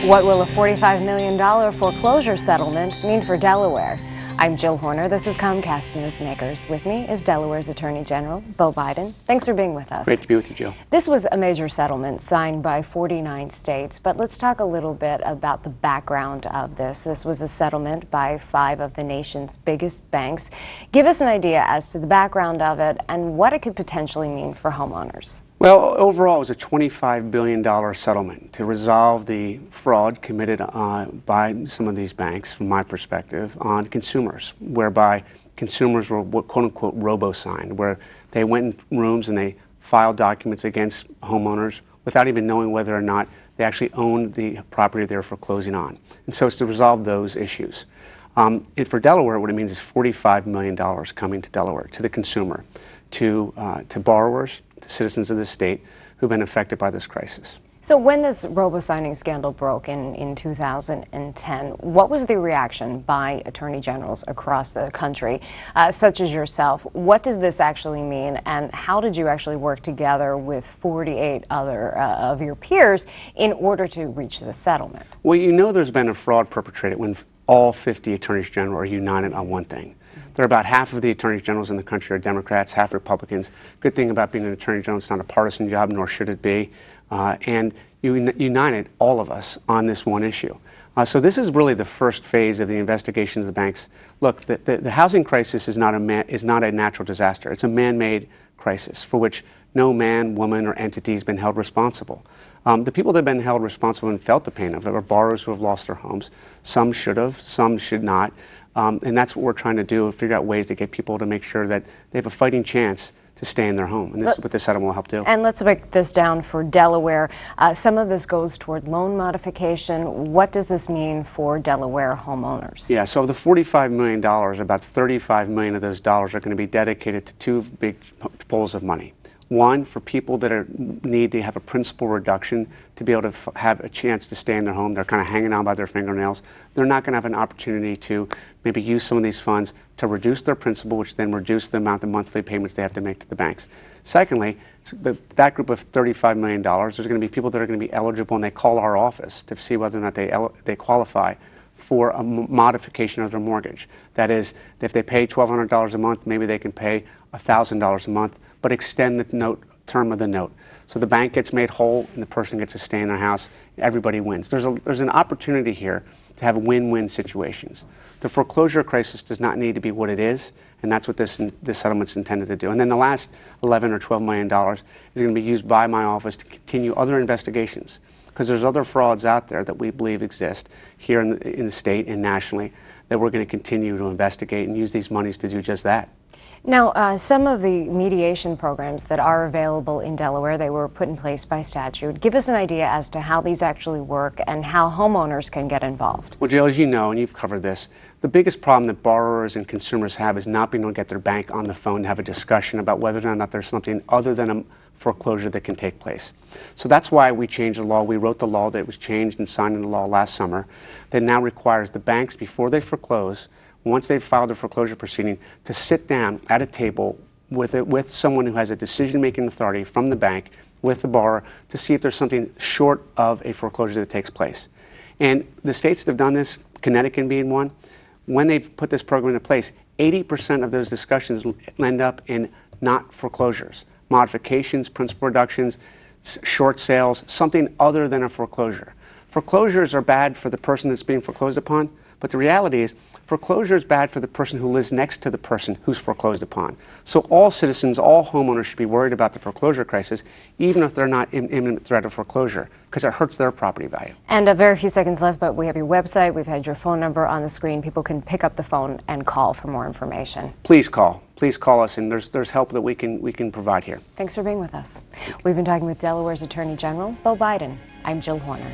What will a $45 million foreclosure settlement mean for Delaware? I'm Jill Horner. This is Comcast Newsmakers. With me is Delaware's Attorney General, Beau Biden. Thanks for being with us. Great to be with you, Jill. This was a major settlement signed by 49 states, but let's talk a little bit about the background of this. This was a settlement by 5 of the nation's biggest banks. Give us an idea as to the background of it and what it could potentially mean for homeowners. Well, overall, it was a $25 billion settlement to resolve the fraud committed by some of these banks, from my perspective, on consumers, whereby consumers were quote-unquote robo-signed, where they went in rooms and they filed documents against homeowners without even knowing whether or not they actually owned the property they were foreclosing on. And so it's to resolve those issues. And for Delaware, what it means is $45 million coming to Delaware, to the consumer, to borrowers, the citizens of the state who've been affected by this crisis. So when this robo-signing scandal broke in 2010, what was the reaction by attorney generals across the country, such as yourself? What does this actually mean, and how did you actually work together with 48 other of your peers in order to reach the settlement? Well, you know there's been a fraud perpetrated when all 50 attorneys general are united on one thing. There are about half of the attorneys generals in the country are Democrats, half Republicans. Good thing about being an attorney general, it's not a partisan job, nor should it be. And you united all of us on this one issue. So this is really the first phase of the investigation of the banks. Look, the housing crisis is not a natural disaster. It's a man-made crisis for which no man, woman, or entity has been held responsible. The people that have been held responsible and felt the pain of it are borrowers who have lost their homes. Some should have, some should not. And that's what we're trying to do, and figure out ways to get people to make sure that they have a fighting chance to stay in their home. And this is what this settlement will help do. And let's break this down for Delaware. Some of this goes toward loan modification. What does this mean for Delaware homeowners? Yeah, so the $45 million, about $35 million of those dollars are going to be dedicated to 2 big pools of money. One, for people that need to have a principal reduction to be able to have a chance to stay in their home. They're kind of hanging on by their fingernails. They're not going to have an opportunity to maybe use some of these funds to reduce their principal, which then reduce the amount of monthly payments they have to make to the banks. Secondly, that group of $35 million, there's going to be people that are going to be eligible, and they call our office to see whether or not they qualify for a modification of their mortgage. That is, if they pay $1,200 a month, maybe they can pay $1,000 a month, but extend the term of the note. So the bank gets made whole and the person gets to stay in their house. Everybody wins. There's an opportunity here to have win-win situations. The foreclosure crisis does not need to be what it is, and that's what this settlement's intended to do. And then the last $11 or $12 million is going to be used by my office to continue other investigations, because there's other frauds out there that we believe exist here in the state and nationally that we're going to continue to investigate and use these monies to do just that. Now, some of the mediation programs that are available in Delaware, they were put in place by statute. Give us an idea as to how these actually work and how homeowners can get involved. Well, Jill, as you know, and you've covered this, the biggest problem that borrowers and consumers have is not being able to get their bank on the phone to have a discussion about whether or not there's something other than a foreclosure that can take place. So that's why we changed the law. We wrote the law that was changed and signed into law last summer that now requires the banks, before they foreclose, once they've filed a foreclosure proceeding, to sit down at a table with someone who has a decision-making authority from the bank with the borrower to see if there's something short of a foreclosure that takes place. And the states that have done this, Connecticut being one, when they've put this program into place, 80% of those discussions end up in not foreclosures, modifications, principal reductions, short sales, something other than a foreclosure. Foreclosures are bad for the person that's being foreclosed upon, but the reality is foreclosure is bad for the person who lives next to the person who's foreclosed upon. So all citizens, all homeowners should be worried about the foreclosure crisis, even if they're not in imminent threat of foreclosure, because it hurts their property value. And a very few seconds left, but we have your website, we've had your phone number on the screen. People can pick up the phone and call for more information. Please call us, and there's help that we can provide here. Thanks for being with us. We've been talking with Delaware's Attorney General, Beau Biden. I'm Jill Horner.